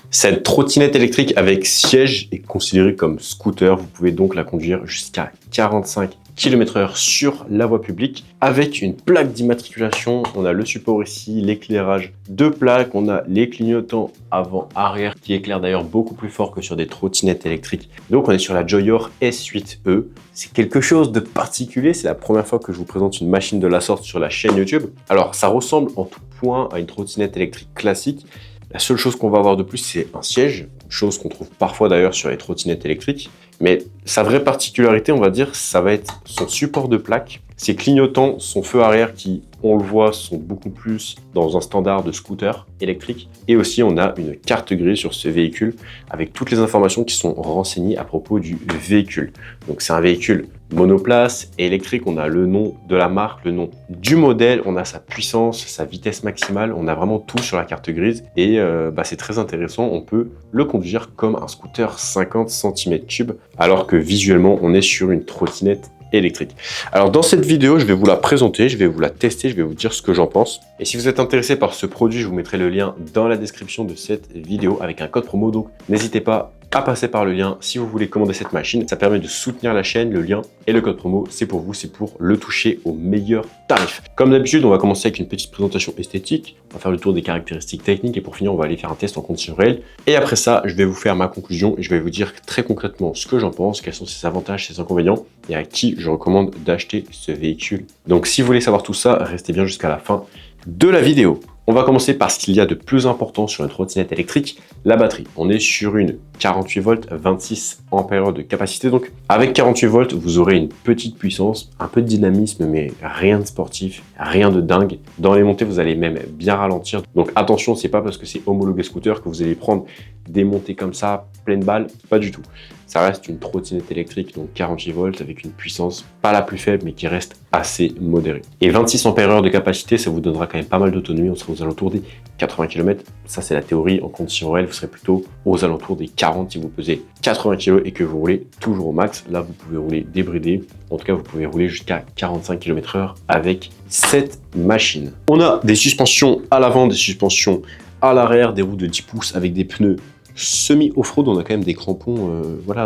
Cette trottinette électrique avec siège est considérée comme scooter. Vous pouvez donc la conduire jusqu'à 45 km/h sur la voie publique avec une plaque d'immatriculation. On a le support ici, l'éclairage de plaque, on a les clignotants avant-arrière qui éclairent d'ailleurs beaucoup plus fort que sur des trottinettes électriques. Donc on est sur la Joyor S8e. C'est quelque chose de particulier, c'est la première fois que je vous présente une machine de la sorte sur la chaîne YouTube. Alors ça ressemble en tout point à une trottinette électrique classique. La seule chose qu'on va avoir de plus, c'est un siège, chose qu'on trouve parfois d'ailleurs sur les trottinettes électriques. Mais sa vraie particularité, on va dire, ça va être son support de plaque. Ses clignotants, son feu arrière qui, on le voit, sont beaucoup plus dans un standard de scooter électrique. Et aussi, on a une carte grise sur ce véhicule avec toutes les informations qui sont renseignées à propos du véhicule. Donc c'est un véhicule monoplace électrique, on a le nom de la marque, le nom du modèle, on a sa puissance, sa vitesse maximale, on a vraiment tout sur la carte grise et c'est très intéressant, on peut le conduire comme un scooter 50 cm3 alors que visuellement on est sur une trottinette électrique. Alors dans cette vidéo, je vais vous la présenter, je vais vous la tester, je vais vous dire ce que j'en pense. Et si vous êtes intéressé par ce produit, je vous mettrai le lien dans la description de cette vidéo avec un code promo, donc n'hésitez pas à passer par le lien si vous voulez commander cette machine. Ça permet de soutenir la chaîne, le lien et le code promo, c'est pour vous, c'est pour le toucher au meilleur tarif. Comme d'habitude, on va commencer avec une petite présentation esthétique, on va faire le tour des caractéristiques techniques et pour finir, on va aller faire un test en conditions réelles. Et après ça, je vais vous faire ma conclusion et je vais vous dire très concrètement ce que j'en pense, quels sont ses avantages, ses inconvénients et à qui je recommande d'acheter ce véhicule. Donc si vous voulez savoir tout ça, restez bien jusqu'à la fin de la vidéo. On va commencer par ce qu'il y a de plus important sur une trottinette électrique, la batterie. On est sur une 48 volts, 26 ampères de capacité. Donc avec 48 volts, vous aurez une petite puissance, un peu de dynamisme, mais rien de sportif, rien de dingue. Dans les montées, vous allez même bien ralentir. Donc attention, c'est pas parce que c'est homologué scooter que vous allez prendre des montées comme ça, pleine balle, pas du tout. Ça reste une trottinette électrique, donc 48 volts avec une puissance pas la plus faible, mais qui reste assez modérée. Et 26 ampères de capacité, ça vous donnera quand même pas mal d'autonomie. On sera aux alentours des 80 km. Ça, c'est la théorie. En conditions réelles, vous serez plutôt aux alentours des 40 si vous pesez 80 kg et que vous roulez toujours au max. Là, vous pouvez rouler débridé. En tout cas, vous pouvez rouler jusqu'à 45 km/h avec cette machine. On a des suspensions à l'avant, des suspensions à l'arrière, des roues de 10 pouces avec des pneus semi-off-road. On a quand même des crampons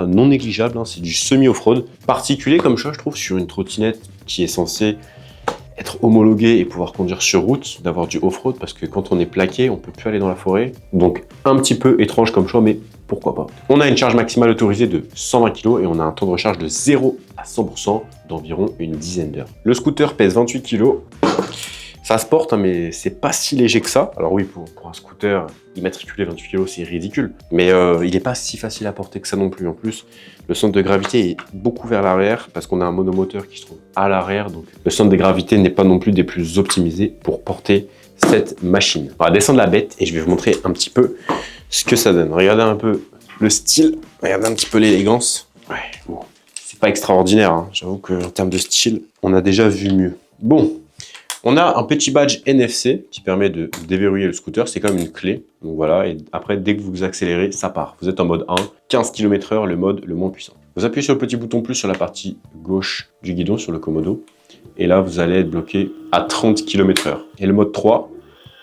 non négligeables, hein. C'est du semi-off-road. Particulier comme choix, je trouve, sur une trottinette qui est censée être homologuée et pouvoir conduire sur route, d'avoir du off-road, parce que quand on est plaqué, on peut plus aller dans la forêt. Donc un petit peu étrange comme choix, mais pourquoi pas. On a une charge maximale autorisée de 120 kg et on a un temps de recharge de 0 à 100% d'environ une dizaine d'heures. Le scooter pèse 28 kg. Ça se porte, hein, mais c'est pas si léger que ça. Alors oui, pour un scooter immatriculé 28 kg, c'est ridicule. Mais il n'est pas si facile à porter que ça non plus. En plus, le centre de gravité est beaucoup vers l'arrière parce qu'on a un monomoteur qui se trouve à l'arrière. Donc le centre de gravité n'est pas non plus des plus optimisés pour porter cette machine. On va descendre la bête et je vais vous montrer un petit peu ce que ça donne. Regardez un peu le style, regardez un petit peu l'élégance. Ouais, bon, c'est pas extraordinaire, hein. J'avoue qu'en termes de style, on a déjà vu mieux. Bon. On a un petit badge NFC qui permet de déverrouiller le scooter, c'est comme une clé. Donc voilà, et après, dès que vous accélérez, ça part. Vous êtes en mode 1, 15 km/h, le mode le moins puissant. Vous appuyez sur le petit bouton plus sur la partie gauche du guidon, sur le commodo. Et là, vous allez être bloqué à 30 km/h. Et le mode 3,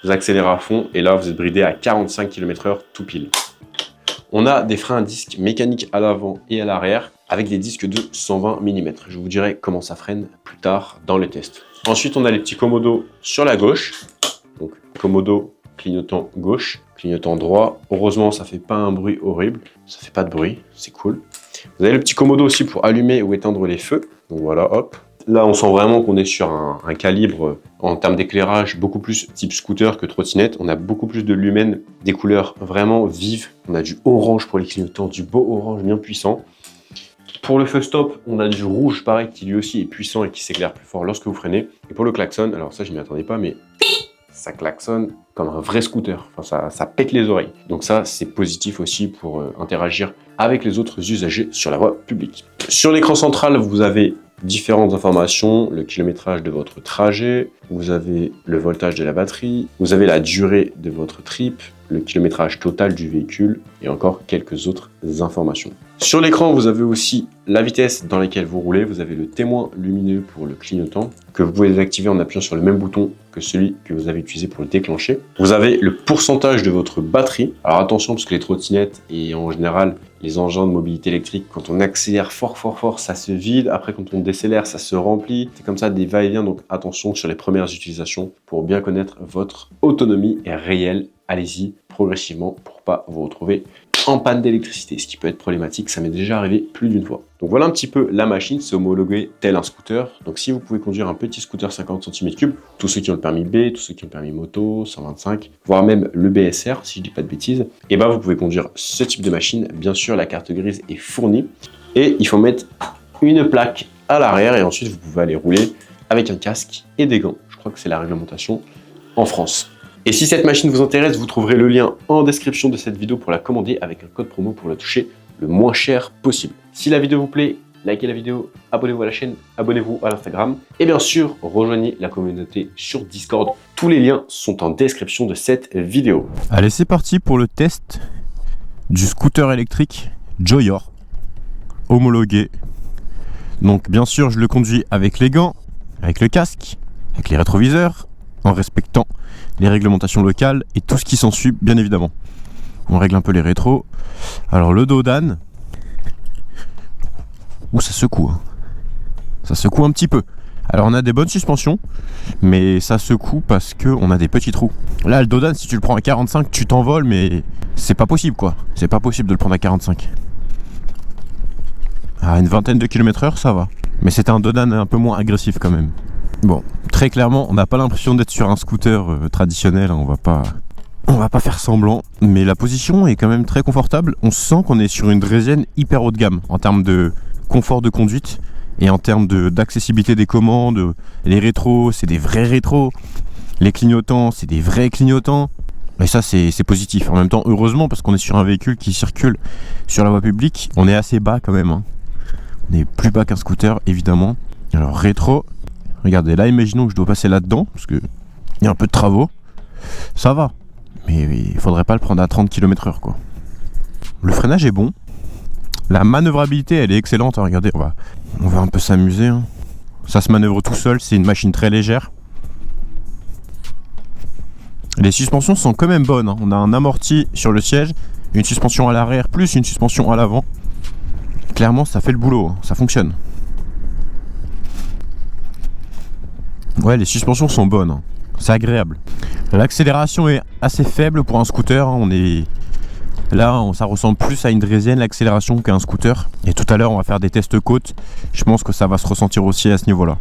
vous accélérez à fond, et là, vous êtes bridé à 45 km/h tout pile. On a des freins à disque mécaniques à l'avant et à l'arrière, avec des disques de 120 mm. Je vous dirai comment ça freine plus tard dans les tests. Ensuite, on a les petits commodos sur la gauche. Donc, commodo, clignotant gauche, clignotant droit. Heureusement, ça fait pas un bruit horrible. Ça fait pas de bruit, c'est cool. Vous avez le petit commodo aussi pour allumer ou éteindre les feux. Donc voilà, hop. Là, on sent vraiment qu'on est sur un calibre, en termes d'éclairage, beaucoup plus type scooter que trottinette. On a beaucoup plus de lumens, des couleurs vraiment vives. On a du orange pour les clignotants, du beau orange bien puissant. Pour le feu stop, on a du rouge pareil qui lui aussi est puissant et qui s'éclaire plus fort lorsque vous freinez. Et pour le klaxon, alors ça je m'y attendais pas, mais ça klaxonne comme un vrai scooter. Enfin, ça pète les oreilles. Donc ça, c'est positif aussi pour interagir avec les autres usagers sur la voie publique. Sur l'écran central, vous avez différentes informations, le kilométrage de votre trajet, vous avez le voltage de la batterie, vous avez la durée de votre trip, le kilométrage total du véhicule et encore quelques autres informations. Sur l'écran, vous avez aussi la vitesse dans laquelle vous roulez. Vous avez le témoin lumineux pour le clignotant que vous pouvez désactiver en appuyant sur le même bouton que celui que vous avez utilisé pour le déclencher. Vous avez le pourcentage de votre batterie. Alors attention, parce que les trottinettes et en général les engins de mobilité électrique, quand on accélère fort, ça se vide. Après, quand on décélère, ça se remplit. C'est comme ça des va-et-vient. Donc attention sur les premières utilisations pour bien connaître votre autonomie est réelle. Allez-y progressivement pour pas vous retrouver en panne d'électricité, ce qui peut être problématique, ça m'est déjà arrivé plus d'une fois. Donc voilà un petit peu la machine, c'est homologué tel un scooter. Donc si vous pouvez conduire un petit scooter 50 cm3, tous ceux qui ont le permis B, tous ceux qui ont le permis moto, 125, voire même le BSR, si je dis pas de bêtises, et ben vous pouvez conduire ce type de machine. Bien sûr, la carte grise est fournie et il faut mettre une plaque à l'arrière et ensuite vous pouvez aller rouler avec un casque et des gants. Je crois que c'est la réglementation en France. Et si cette machine vous intéresse, vous trouverez le lien en description de cette vidéo pour la commander avec un code promo pour la toucher le moins cher possible. Si la vidéo vous plaît, likez la vidéo, abonnez-vous à la chaîne, abonnez-vous à l'Instagram et bien sûr, rejoignez la communauté sur Discord. Tous les liens sont en description de cette vidéo. Allez, c'est parti pour le test du scooter électrique Joyor, homologué. Donc bien sûr, je le conduis avec les gants, avec le casque, avec les rétroviseurs, en respectant les réglementations locales et tout ce qui s'ensuit, bien évidemment. On règle un peu les rétros. Alors le dos d'âne, ouh, ça secoue, hein. Ça secoue un petit peu. Alors on a des bonnes suspensions, mais ça secoue parce que on a des petits trous. Là, le dos d'âne, si tu le prends à 45, tu t'envoles, mais c'est pas possible, quoi. C'est pas possible de le prendre à 45. À une vingtaine de km/h, ça va. Mais c'est un dos d'âne un peu moins agressif quand même. Bon, très clairement, on n'a pas l'impression d'être sur un scooter traditionnel, hein, on va pas faire semblant, mais la position est quand même très confortable. On sent qu'on est sur une draisienne hyper haut de gamme en termes de confort de conduite et en termes d'accessibilité des commandes. Les rétros, c'est des vrais rétros, les clignotants, c'est des vrais clignotants. Et ça, c'est positif. En même temps, heureusement, parce qu'on est sur un véhicule qui circule sur la voie publique, on est assez bas quand même, hein. On est plus bas qu'un scooter, évidemment. Alors, rétro. Regardez, là, imaginons que je dois passer là-dedans, parce qu'il y a un peu de travaux. Ça va, mais il faudrait pas le prendre à 30 km/h, quoi. Le freinage est bon. La manœuvrabilité, elle est excellente, hein. Regardez, on va un peu s'amuser, hein. Ça se manœuvre tout seul, c'est une machine très légère. Les suspensions sont quand même bonnes, hein. On a un amorti sur le siège, une suspension à l'arrière, plus une suspension à l'avant. Clairement, ça fait le boulot, hein. Ça fonctionne. Ouais, les suspensions sont bonnes, hein. C'est agréable. L'accélération est assez faible pour un scooter, hein. Ça ressemble plus à une draisienne l'accélération qu'à un scooter. Et tout à l'heure, on va faire des tests côte. Je pense que ça va se ressentir aussi à ce niveau-là.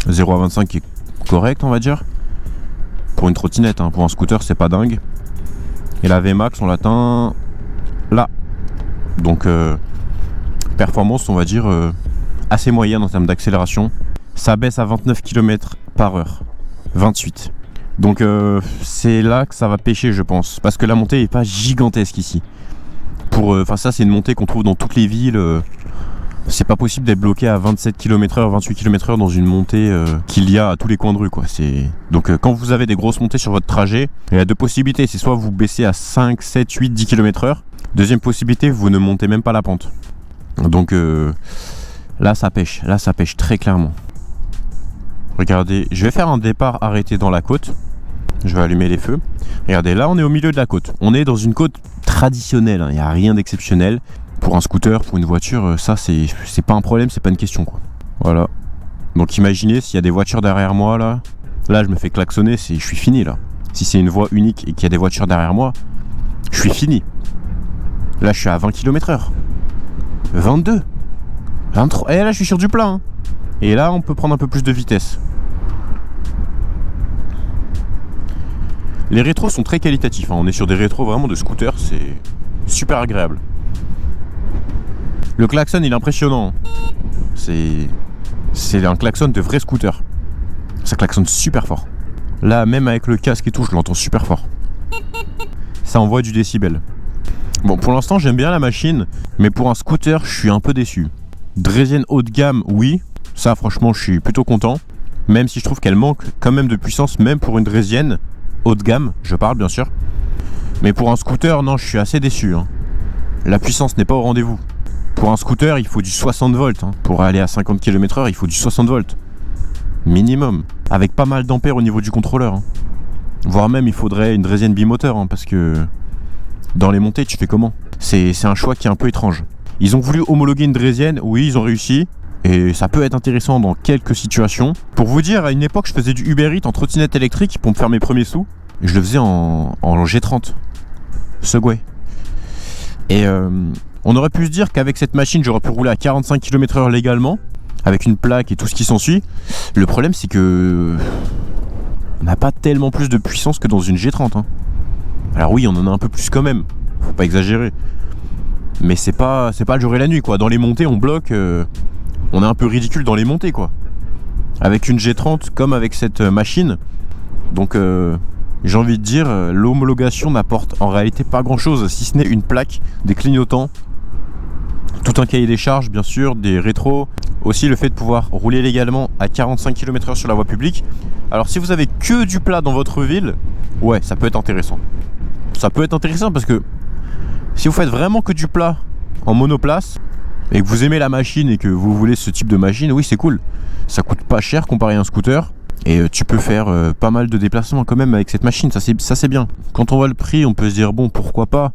0 à 25 est correct, on va dire. Pour une trottinette, hein. Pour un scooter, c'est pas dingue. Et la Vmax, on l'atteint là. Donc, performance, on va dire, assez moyenne en termes d'accélération. Ça baisse à 29 km/h, 28. Donc c'est là que ça va pêcher, je pense, parce que la montée n'est pas gigantesque ici. Ça, c'est une montée qu'on trouve dans toutes les villes. C'est pas possible d'être bloqué à 27 km/h, 28 km/h dans une montée qu'il y a à tous les coins de rue, quoi. Donc quand vous avez des grosses montées sur votre trajet, il y a deux possibilités. C'est soit vous baissez à 5, 7, 8, 10 km/h. Deuxième possibilité, vous ne montez même pas la pente. Donc là, ça pêche très clairement. Regardez, je vais faire un départ arrêté dans la côte. Je vais allumer les feux. Regardez, là on est au milieu de la côte. On est dans une côte traditionnelle, hein. Il n'y a rien d'exceptionnel. Pour un scooter, pour une voiture, ça c'est pas un problème, c'est pas une question, quoi. Voilà. Donc imaginez s'il y a des voitures derrière moi là. Là je me fais klaxonner, je suis fini là. Si c'est une voie unique et qu'il y a des voitures derrière moi, je suis fini. Là je suis à 20 km/h. 22. 23. Et là je suis sur du plat, hein. Et là, on peut prendre un peu plus de vitesse. Les rétros sont très qualitatifs, hein. On est sur des rétros vraiment de scooter, c'est super agréable. Le klaxon, il est impressionnant. C'est un klaxon de vrai scooter. Ça klaxonne super fort. Là, même avec le casque et tout, je l'entends super fort. Ça envoie du décibel. Bon, pour l'instant, j'aime bien la machine, mais pour un scooter, je suis un peu déçu. Draisienne haut de gamme, oui. Ça, franchement, je suis plutôt content. Même si je trouve qu'elle manque quand même de puissance, même pour une draisienne haut de gamme, je parle bien sûr. Mais pour un scooter, non, je suis assez déçu. Hein. La puissance n'est pas au rendez-vous. Pour un scooter, il faut du 60 volts. Hein. Pour aller à 50 km/h, il faut du 60 volts. Minimum. Avec pas mal d'ampères au niveau du contrôleur. Hein. Voire même, il faudrait une draisienne bimoteur. Hein, parce que dans les montées, tu fais comment? C'est un choix qui est un peu étrange. Ils ont voulu homologuer une draisienne. Oui, ils ont réussi. Et ça peut être intéressant dans quelques situations. Pour vous dire, à une époque, je faisais du Uber Eats en trottinette électrique pour me faire mes premiers sous. Et je le faisais en G30. Segway. Et on aurait pu se dire qu'avec cette machine, j'aurais pu rouler à 45 km/h légalement, avec une plaque et tout ce qui s'ensuit. Le problème, c'est que on n'a pas tellement plus de puissance que dans une G30. Hein. Alors oui, on en a un peu plus quand même. Faut pas exagérer. Mais c'est pas le jour et la nuit, quoi. Dans les montées, on bloque. On est un peu ridicule dans les montées, quoi. Avec une G30 comme avec cette machine. Donc j'ai envie de dire, l'homologation n'apporte en réalité pas grand chose, si ce n'est une plaque, des clignotants, tout un cahier des charges bien sûr, des rétros, aussi le fait de pouvoir rouler légalement à 45 km/h sur la voie publique. Alors si vous avez que du plat dans votre ville, ouais, ça peut être intéressant. Ça peut être intéressant parce que si vous faites vraiment que du plat en monoplace et que vous aimez la machine et que vous voulez ce type de machine, oui c'est cool. Ça coûte pas cher comparé à un scooter. Et tu peux faire pas mal de déplacements quand même avec cette machine, ça c'est bien. Quand on voit le prix, on peut se dire bon pourquoi pas.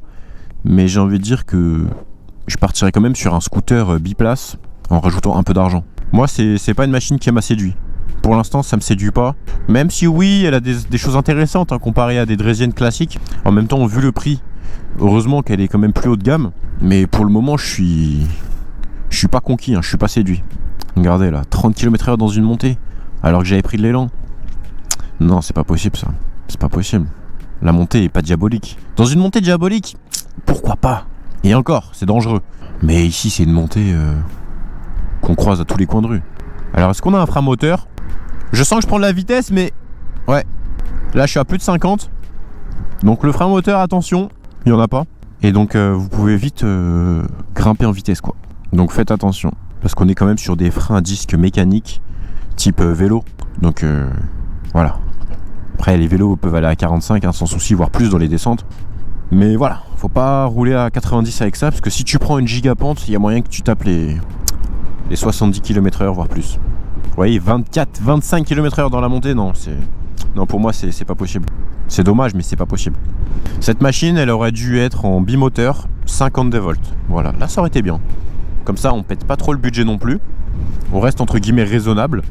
Mais j'ai envie de dire que je partirais quand même sur un scooter biplace en rajoutant un peu d'argent. Moi c'est pas une machine qui m'a séduit. Pour l'instant ça me séduit pas. Même si oui elle a des choses intéressantes hein, comparé à des draisiennes classiques. En même temps vu le prix, heureusement qu'elle est quand même plus haut de gamme. Mais pour le moment je suis pas conquis, hein, je suis pas séduit. Regardez là, 30 km/h dans une montée. Alors que j'avais pris de l'élan. Non, c'est pas possible ça. C'est pas possible. La montée est pas diabolique. Dans une montée diabolique, pourquoi pas? Et encore, c'est dangereux. Mais ici, c'est une montée qu'on croise à tous les coins de rue. Alors, est-ce qu'on a un frein moteur? Je sens que je prends de la vitesse, mais... Ouais. Là, je suis à plus de 50. Donc, le frein moteur, attention, il n'y en a pas. Et donc, vous pouvez vite grimper en vitesse, quoi. Donc, faites attention. Parce qu'on est quand même sur des freins à disque mécaniques. Type vélo, donc voilà. Après les vélos peuvent aller à 45 hein, sans souci, voire plus dans les descentes. Mais voilà, faut pas rouler à 90 avec ça, parce que si tu prends une gigapente, il y a moyen que tu tapes les 70 km/h, voire plus. Vous voyez, 24, 25 km/h dans la montée, non, pour moi c'est pas possible. C'est dommage, mais c'est pas possible. Cette machine, elle aurait dû être en bimoteur 52 volts. Voilà, là ça aurait été bien. Comme ça, on pète pas trop le budget non plus. On reste entre guillemets raisonnable.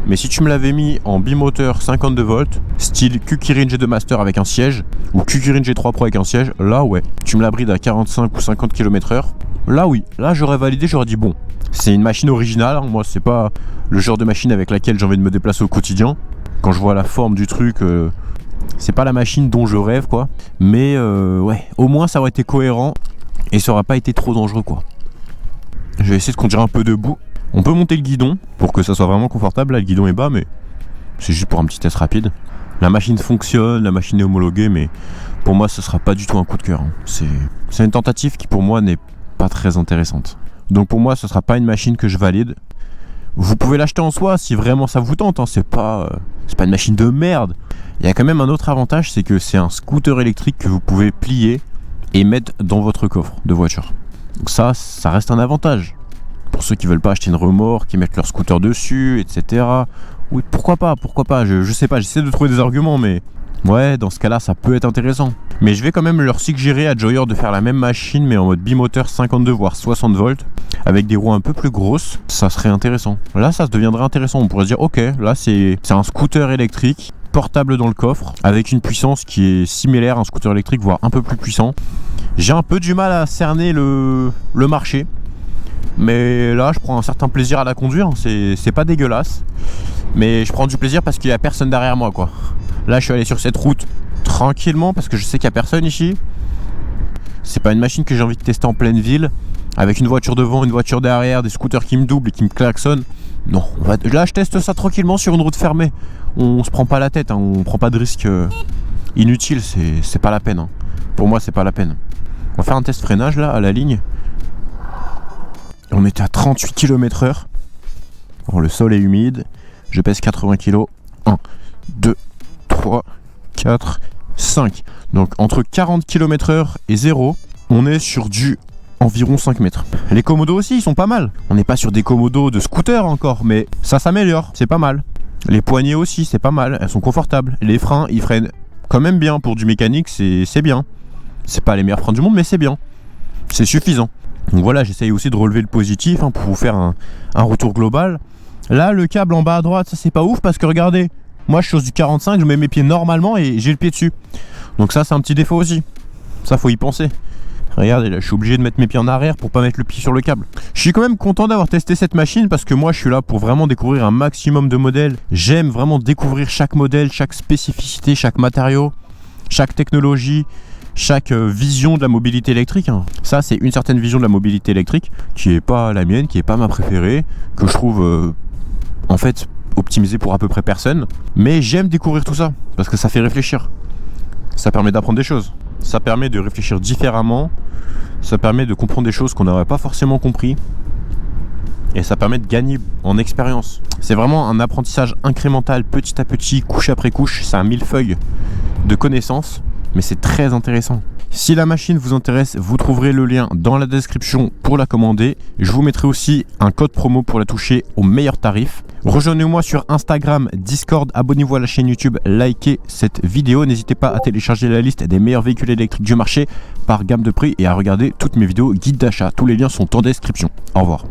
Mais si tu me l'avais mis en bimoteur 52 volts, style Q-Kirin G2 Master avec un siège, ou Q-Kirin G3 Pro avec un siège, là ouais. Tu me la brides à 45 ou 50 km/h, là oui, là j'aurais validé, j'aurais dit bon. C'est une machine originale, hein. Moi c'est pas le genre de machine avec laquelle j'ai envie de me déplacer au quotidien. Quand je vois la forme du truc, c'est pas la machine dont je rêve quoi. Mais ouais, au moins ça aurait été cohérent et ça aurait pas été trop dangereux quoi. Je vais essayer de conduire un peu debout. On peut monter le guidon pour que ça soit vraiment confortable. Là, le guidon est bas, mais c'est juste pour un petit test rapide. La machine fonctionne, la machine est homologuée, mais pour moi, ce sera pas du tout un coup de cœur. Hein. C'est une tentative qui, pour moi, n'est pas très intéressante. Donc, pour moi, ce sera pas une machine que je valide. Vous pouvez l'acheter en soi si vraiment ça vous tente. Hein. C'est pas une machine de merde. Il y a quand même un autre avantage, c'est que c'est un scooter électrique que vous pouvez plier et mettre dans votre coffre de voiture. Donc ça reste un avantage. Pour ceux qui veulent pas acheter une remorque, qui mettent leur scooter dessus, etc. Oui, pourquoi pas, je sais pas, j'essaie de trouver des arguments, mais ouais, dans ce cas-là, ça peut être intéressant. Mais je vais quand même leur suggérer à Joyer de faire la même machine, mais en mode bimoteur 52 voire 60 volts, avec des roues un peu plus grosses, ça serait intéressant. Là, ça deviendrait intéressant, on pourrait se dire, ok, là c'est un scooter électrique, portable dans le coffre, avec une puissance qui est similaire à un scooter électrique, voire un peu plus puissant. J'ai un peu du mal à cerner le marché. Mais là je prends un certain plaisir à la conduire, c'est pas dégueulasse. Mais je prends du plaisir parce qu'il y a personne derrière moi quoi. Là je suis allé sur cette route tranquillement parce que je sais qu'il y a personne ici. C'est pas une machine que j'ai envie de tester en pleine ville. Avec une voiture devant, une voiture derrière, des scooters qui me doublent et qui me klaxonnent. Non, là je teste ça tranquillement sur une route fermée. On se prend pas la tête, hein, on prend pas de risque inutile, c'est pas la peine. Hein. Pour moi c'est pas la peine. On va faire un test freinage là à la ligne. On était à 38 km/h. Bon, le sol est humide. Je pèse 80 kg. 1, 2, 3, 4, 5. Donc entre 40 km/h et 0, on est sur du environ 5 mètres. Les commodos aussi, ils sont pas mal. On n'est pas sur des commodos de scooter encore, mais ça s'améliore, c'est pas mal. Les poignées aussi, c'est pas mal, elles sont confortables. Les freins, ils freinent quand même bien pour du mécanique, c'est bien. C'est pas les meilleurs freins du monde, mais c'est bien. C'est suffisant. Donc voilà, j'essaye aussi de relever le positif pour vous faire un retour global. Là, le câble en bas à droite, ça c'est pas ouf parce que regardez, moi je suis sur du 45, je mets mes pieds normalement et j'ai le pied dessus. Donc ça, c'est un petit défaut aussi. Ça, faut y penser. Regardez, là, je suis obligé de mettre mes pieds en arrière pour pas mettre le pied sur le câble. Je suis quand même content d'avoir testé cette machine parce que moi, je suis là pour vraiment découvrir un maximum de modèles. J'aime vraiment découvrir chaque modèle, chaque spécificité, chaque matériau, chaque technologie, chaque vision de la mobilité électrique. Ça, c'est une certaine vision de la mobilité électrique qui est pas la mienne, qui est pas ma préférée, que je trouve en fait optimisée pour à peu près personne. Mais j'aime découvrir tout ça parce que ça fait réfléchir. Ça permet d'apprendre des choses. Ça permet de réfléchir différemment, ça permet de comprendre des choses qu'on n'aurait pas forcément compris et ça permet de gagner en expérience. C'est vraiment un apprentissage incrémental, petit à petit, couche après couche, c'est un millefeuille de connaissances, mais c'est très intéressant. Si la machine vous intéresse, vous trouverez le lien dans la description pour la commander. Je vous mettrai aussi un code promo pour la toucher au meilleur tarif. Rejoignez-moi sur Instagram, Discord, abonnez-vous à la chaîne YouTube, likez cette vidéo. N'hésitez pas à télécharger la liste des meilleurs véhicules électriques du marché par gamme de prix et à regarder toutes mes vidéos guide d'achat. Tous les liens sont en description. Au revoir.